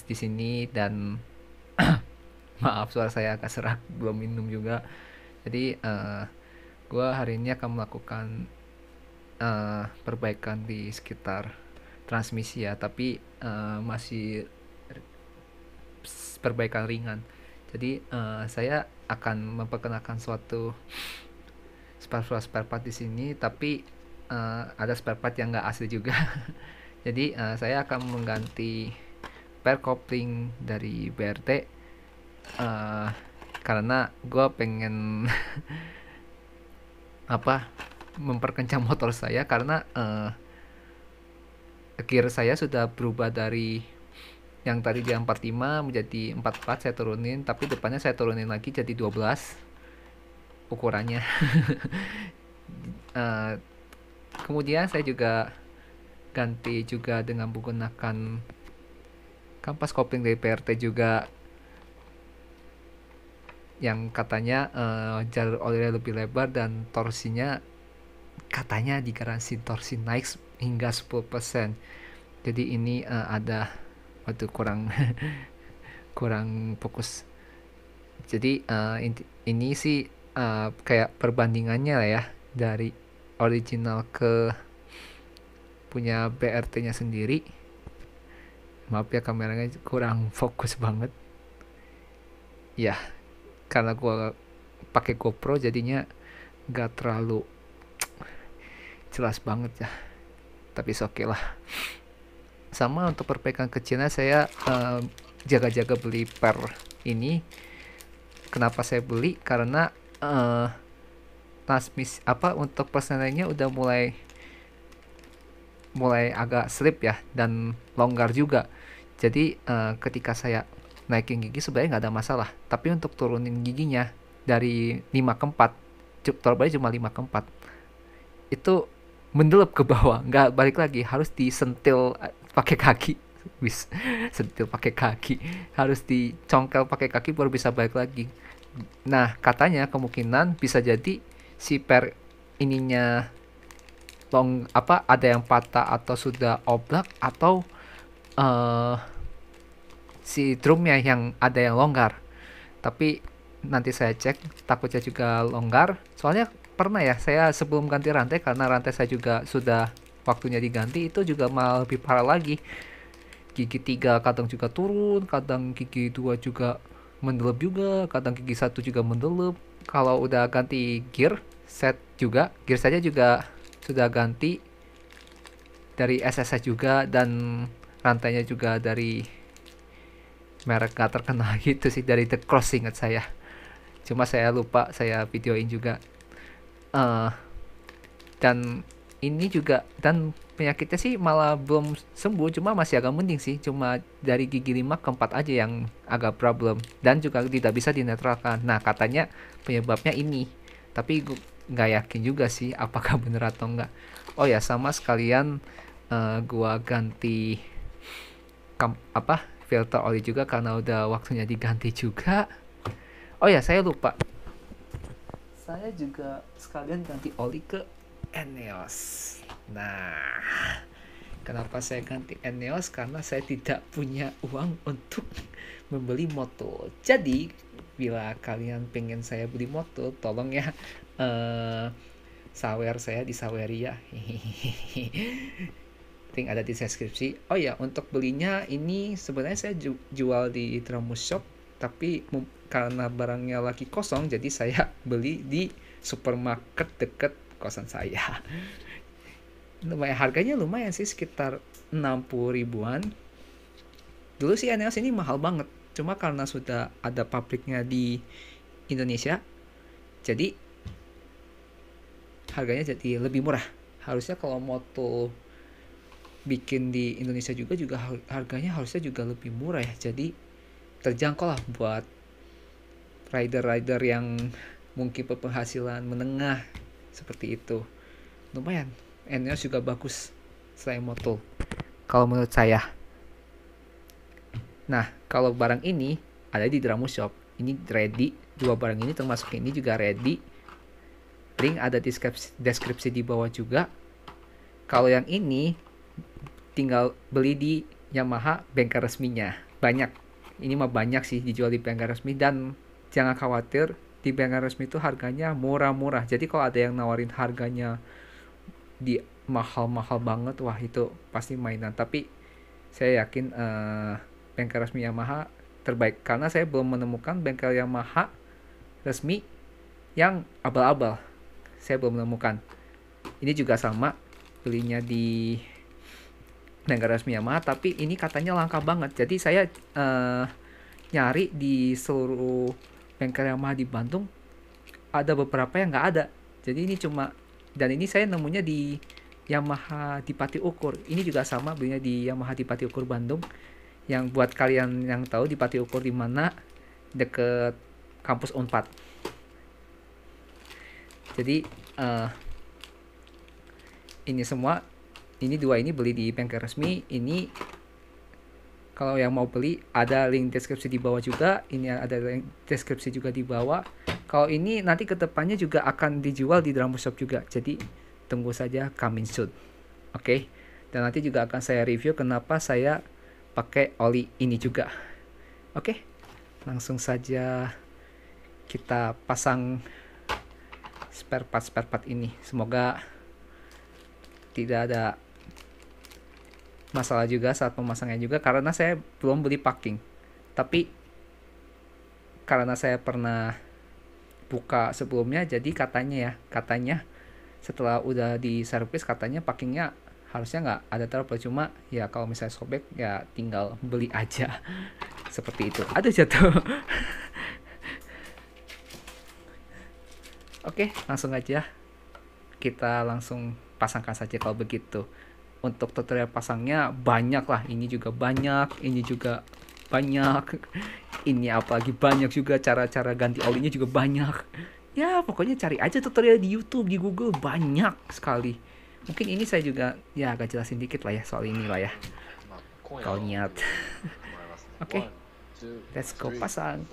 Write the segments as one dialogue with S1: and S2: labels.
S1: di sini dan maaf suara saya agak serak, belum minum juga. Jadi gue hari ini akan melakukan perbaikan di sekitar transmisi ya, tapi masih perbaikan ringan. Jadi saya akan memperkenalkan suatu spare part di sini, tapi ada spare part yang nggak asli juga. Jadi saya akan mengganti pair coupling dari BRT uh, karena gue pengen apa memperkencang motor saya karena gear saya sudah berubah dari yang tadi dia 45 menjadi 44 saya turunin, tapi depannya saya turunin lagi jadi 12 ukurannya. uh, Kemudian saya juga ganti juga dengan menggunakan kampas kopling dari PRT juga yang katanya jalur olilnya lebih lebar dan torsinya katanya digaransi torsi naik hingga 10%. Jadi ini ada waktu kurang kurang fokus. Jadi ini sih kayak perbandingannya lah ya dari original ke punya BRT-nya sendiri. Maaf ya kameranya kurang fokus banget. Ya, karena gue pakai GoPro jadinya nggak terlalu jelas banget ya. Tapi oke lah. Sama untuk perbaikan kecilnya saya jaga-jaga beli per ini. Kenapa saya beli? Karena transmisi untuk persenelnya udah mulai agak slip ya dan longgar juga. Jadi ketika saya naikin gigi sebenarnya nggak ada masalah. Tapi untuk turunin giginya dari 5 ke 4, totalnya cuma 5 ke 4, itu mendelep ke bawah, nggak balik lagi, harus disentil pakai kaki. Wis, sentil pakai kaki, harus dicongkel pakai kaki baru bisa balik lagi. Nah katanya kemungkinan bisa jadi si per ininya ada yang patah atau sudah oblak atau uh, si drumnya yang ada yang longgar. Tapi nanti saya cek, takutnya juga longgar. Soalnya pernah ya saya sebelum ganti rantai, karena rantai saya juga sudah waktunya diganti, itu juga malah lebih parah lagi. Gigi 3 kadang juga turun, kadang gigi 2 juga mendelep juga, kadang gigi 1 juga mendelep. Kalau udah ganti gear set juga, gear saja juga sudah ganti dari SSS juga, dan rantainya juga dari merek gak terkenal gitu sih, dari The Cross ingat saya. Cuma saya lupa saya videoin juga. uh, dan ini juga, dan penyakitnya sih malah belum sembuh, cuma masih agak mending sih, cuma dari gigi 5 ke 4 aja yang agak problem dan juga tidak bisa dinetralkan. Nah katanya penyebabnya ini, tapi nggak yakin juga sih apakah bener atau enggak. Oh ya, sama sekalian gua ganti filter oli juga karena udah waktunya diganti juga. Oh ya, saya lupa, saya juga sekalian ganti oli ke Eneos. Nah, kenapa saya ganti Eneos? Karena saya tidak punya uang untuk membeli motor. Jadi, bila kalian pengen saya beli motor, tolong ya sawer saya di Saweria. Link ada di deskripsi. Oh ya, untuk belinya ini sebenarnya saya jual di Dramus Shop, tapi karena barangnya lagi kosong, jadi saya beli di supermarket deket kosan saya. Lumayan, harganya lumayan sih, sekitar 60 ribuan. Dulu sih Eneos ini mahal banget, cuma karena sudah ada pabriknya di Indonesia, jadi harganya jadi lebih murah. Harusnya kalau moto bikin di Indonesia juga harganya harusnya juga lebih murah ya, jadi terjangkau lah buat rider-rider yang mungkin berpenghasilan menengah seperti itu. Lumayan, Eneos juga bagus selain moto kalau menurut saya. Nah kalau barang ini ada di Dramus Shop, ini ready, dua barang ini termasuk ini juga ready. Link ada di deskripsi di bawah juga. Kalau yang ini tinggal beli di Yamaha bengkel resminya. banyak. Ini mah banyak sih dijual di bengkel resmi, dan jangan khawatir, di bengkel resmi itu harganya murah-murah. Jadi kalau ada yang nawarin harganya di mahal-mahal banget, wah itu pasti mainan. Tapi saya yakin bengkel resmi Yamaha terbaik, karena saya belum menemukan bengkel Yamaha resmi yang abal-abal. Saya belum menemukan. Ini juga sama, belinya di bengkel resmi Yamaha, tapi ini katanya langka banget. Jadi saya nyari di seluruh bengkel Yamaha di Bandung, ada beberapa yang nggak ada. Jadi ini cuma, dan ini saya nemunya di Yamaha di Pati Ukur. Ini juga sama, belinya di Yamaha di Pati Ukur Bandung. Yang buat kalian yang tahu di Pati Ukur di mana, deket kampus Unpad. Jadi ini semua, ini dua ini beli di bengkel resmi. Ini kalau yang mau beli ada link deskripsi di bawah juga. Ini ada link deskripsi juga di bawah. Kalau ini nanti kedepannya juga akan dijual di Drum Shop juga. Jadi tunggu saja, coming soon. Oke. Dan nanti juga akan saya review kenapa saya pakai oli ini juga. Oke. Langsung saja kita pasang spare part ini. Semoga tidak ada masalah juga saat pemasangnya juga, karena saya belum beli packing. Tapi karena saya pernah buka sebelumnya, jadi katanya setelah udah di servis katanya packingnya harusnya nggak ada trouble. Cuma ya kalau misalnya sobek ya tinggal beli aja. Seperti itu. Aduh, jatuh. Oke, langsung aja kita langsung pasangkan saja kalau begitu. Untuk tutorial pasangnya banyak lah, ini juga banyak, ini juga banyak, ini apalagi banyak juga, cara-cara ganti olinya juga banyak. Ya pokoknya cari aja tutorial di YouTube, di Google, banyak sekali. Mungkin ini saya juga ya agak jelasin dikit lah ya soal ini lah ya, kalau niat. Oke, let's go pasang.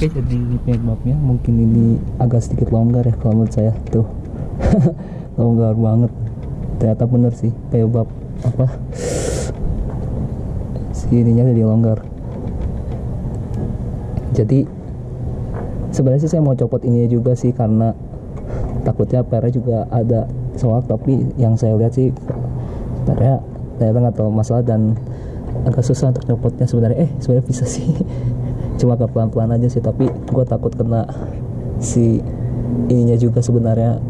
S2: Oke, jadi penyebabnya mungkin ini agak sedikit longgar ya kalau menurut saya tuh. Longgar banget. Ternyata bener sih penyebab apa si ininya jadi longgar. Jadi sebenarnya sih saya mau copot ini juga sih karena takutnya PR juga ada soal, tapi yang saya lihat sih ternyata nggak terlalu masalah dan agak susah untuk copotnya sebenarnya. Sebenarnya bisa sih. Cuma agak pelan-pelan aja sih, tapi gue takut kena si ininya juga sebenarnya,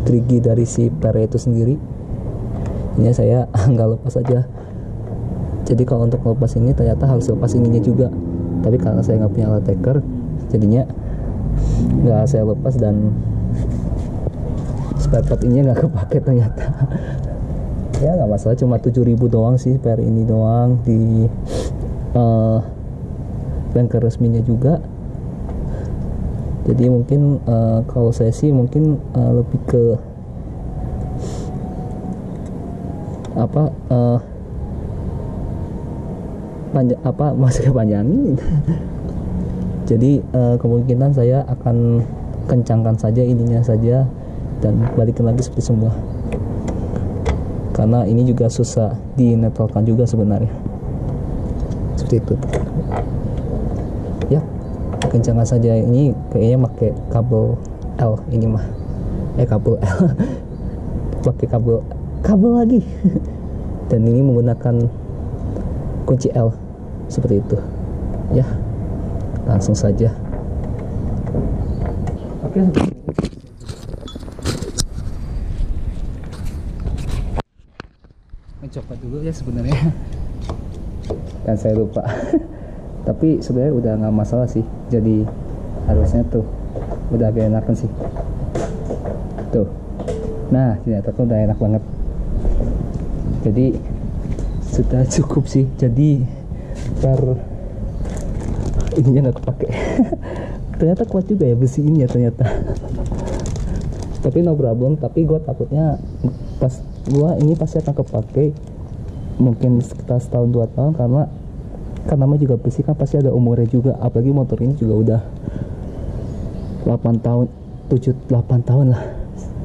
S2: trigi dari si per itu sendiri. Ini saya nggak lepas aja. Jadi kalau untuk lepas ini ternyata harus lepas ininya juga, tapi karena saya nggak punya alat taker jadinya nggak saya lepas dan spare part ininya nggak kepake ternyata. Ya nggak masalah, cuma 7.000 doang sih spare ini doang di bengkel resminya juga. Jadi mungkin kalau saya sih mungkin lebih ke apa masih panjangin. Jadi kemungkinan saya akan kencangkan saja ininya saja dan balikin lagi seperti semula, karena ini juga susah dinetralkan juga sebenarnya, seperti itu ya. Kencangkan saja, ini kayaknya pakai kabel L ini mah, kabel L pakai kabel lagi dan ini menggunakan kunci L seperti itu ya. Langsung saja. Oke. Mencoba dulu ya sebenarnya. Dan saya lupa. Tapi sebenarnya udah nggak masalah sih. Jadi harusnya tuh udah agak enakan sih. Tuh. Nah, ternyata tuh udah enak banget. Jadi sudah cukup sih. Jadi ininya nggak kepake. Ternyata kuat juga ya besi ini ya ternyata. Tapi no problem. Tapi gue takutnya pas ini pasti akan kepake mungkin sekitar setahun 2 tahun, karena kan namanya juga besi kan pasti ada umurnya juga. Apalagi motor ini juga udah 8 tahun 7-8 tahun lah,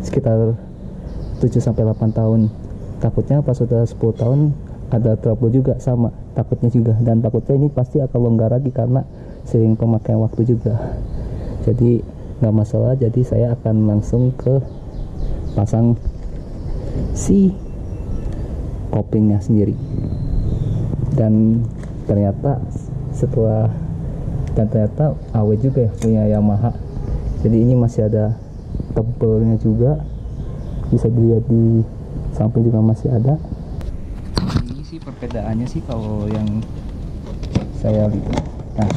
S2: sekitar 7-8 tahun. Takutnya pas sudah 10 tahun ada trouble juga sama, takutnya juga. Dan takutnya ini pasti akan longgar lagi karena sering pemakaian waktu juga. Jadi nggak masalah, jadi saya akan langsung ke pasang si kopling-nya sendiri. Dan ternyata ternyata awet juga ya punya Yamaha. Jadi ini masih ada tebelnya juga, bisa dilihat di samping juga masih ada. Ini sih perbedaannya sih kalau yang saya lihat. Nah,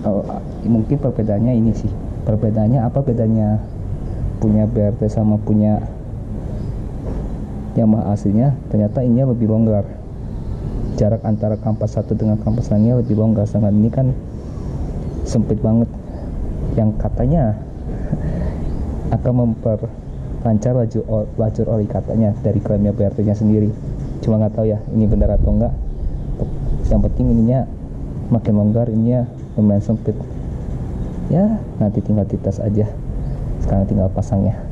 S2: kalau mungkin perbedaannya ini sih. Perbedaannya apa bedanya punya BRT sama punya Yamaha aslinya? Ternyata ini lebih longgar. Jarak antara kampas satu dengan kampas lainnya lebih longgar. Sedangkan ini kan sempit banget, yang katanya akan memperlancar lajur oli katanya dari klaimnya BRT nya sendiri. Cuma nggak tahu ya ini benar atau enggak. Yang penting ininya makin longgar, ininya lumayan sempit ya. Nanti tinggal dites aja, sekarang tinggal pasangnya.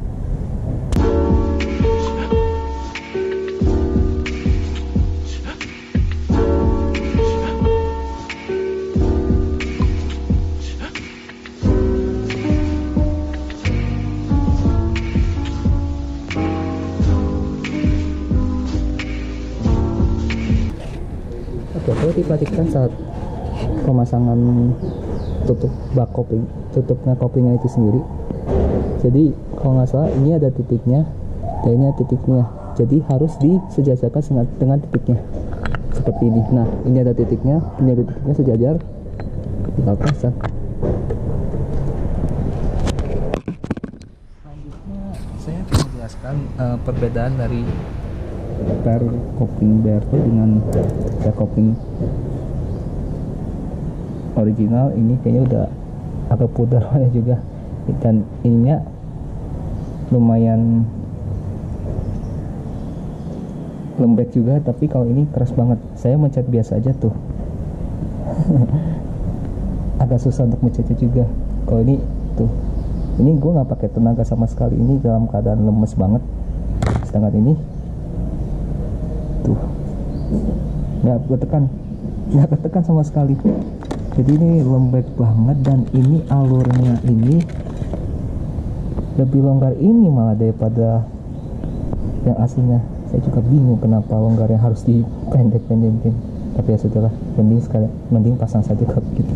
S2: Oke, diperhatikan saat pemasangan tutup bak kopling, tutupnya koplingnya itu sendiri. Jadi kalau nggak salah ini ada titiknya dan ini ada titiknya, jadi harus disejajarkan dengan titiknya seperti ini. Nah, ini ada titiknya, ini ada titiknya sejajar, tinggal pasang. Selanjutnya saya akan menjelaskan perbedaan dari per kopling BRT dengan per kopling original. Ini kayaknya udah agak pudar juga, dan ininya lumayan lembek juga, tapi kalau ini keras banget. Saya mencet biasa aja tuh. agak susah untuk mencetnya juga. Kalau ini tuh, ini gue nggak pakai tenaga sama sekali, ini dalam keadaan lemes banget. Sedangkan ini tuh nggak ketekan sama sekali. Jadi ini lembek banget, dan ini alurnya ini lebih longgar ini malah daripada yang aslinya. Saya juga bingung kenapa longgarnya harus dipendek-pendekin, tapi ya sudahlah, mending pasang saja kalau gitu.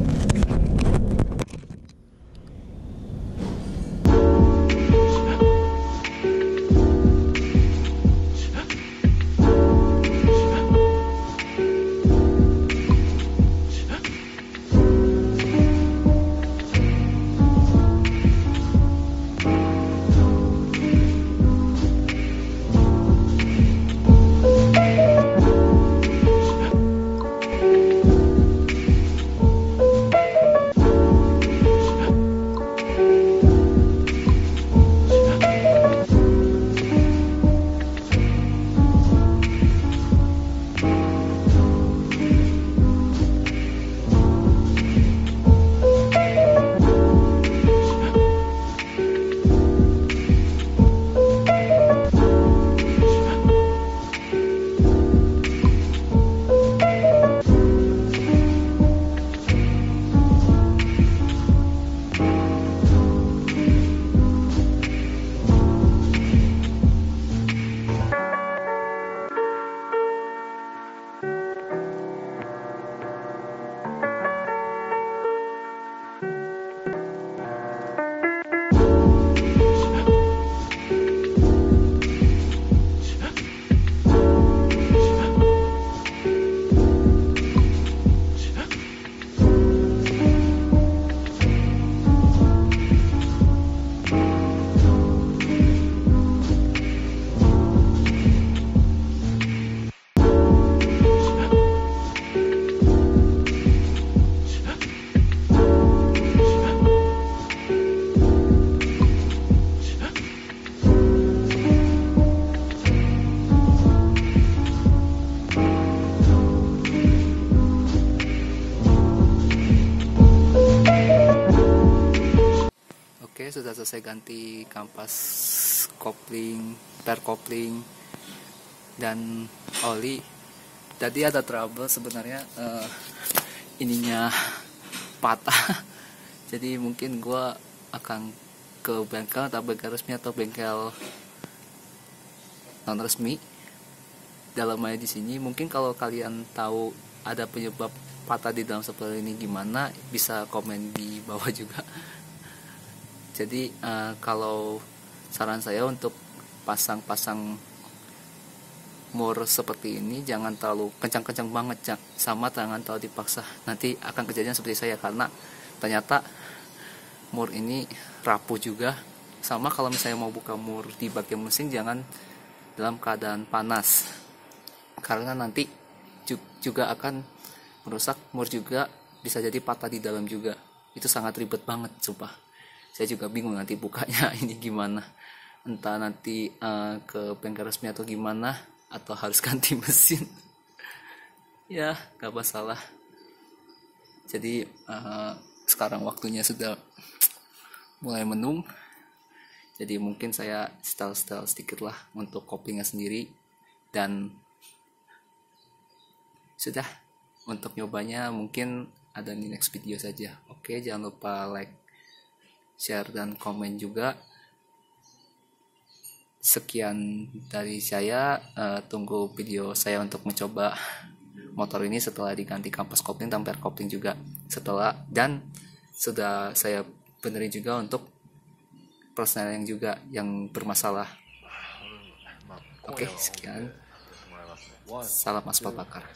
S1: Sudah selesai ganti kampas kopling, per kopling, dan oli. Tadi ada trouble sebenarnya, ininya patah. Jadi mungkin gue akan ke bengkel, atau bengkel resmi atau bengkel non resmi. Dalamnya di sini. Mungkin kalau kalian tahu ada penyebab patah di dalam seperti ini gimana, bisa komen di bawah juga. Jadi kalau saran saya untuk pasang mur seperti ini jangan terlalu kencang-kencang banget, sama jangan terlalu dipaksa. Nanti akan kejadian seperti saya, karena ternyata mur ini rapuh juga. Sama kalau misalnya mau buka mur di bagian mesin, jangan dalam keadaan panas, karena nanti juga akan merusak mur, juga bisa jadi patah di dalam juga. Itu sangat ribet banget, sumpah. Saya juga bingung nanti bukanya ini gimana, entah nanti ke bengkel resmi atau gimana, atau harus ganti mesin. Ya gak masalah. Jadi sekarang waktunya sudah mulai menung, jadi mungkin saya setel sedikit lah untuk koplingnya sendiri. Dan sudah, untuk nyobanya mungkin ada di next video saja. Oke, jangan lupa like, share, dan komen juga. Sekian dari saya, tunggu video saya untuk mencoba motor ini setelah diganti kampas kopling dan per kopling juga dan sudah saya benerin juga untuk personel yang juga yang bermasalah. Oke, sekian. Salam aspal bakar.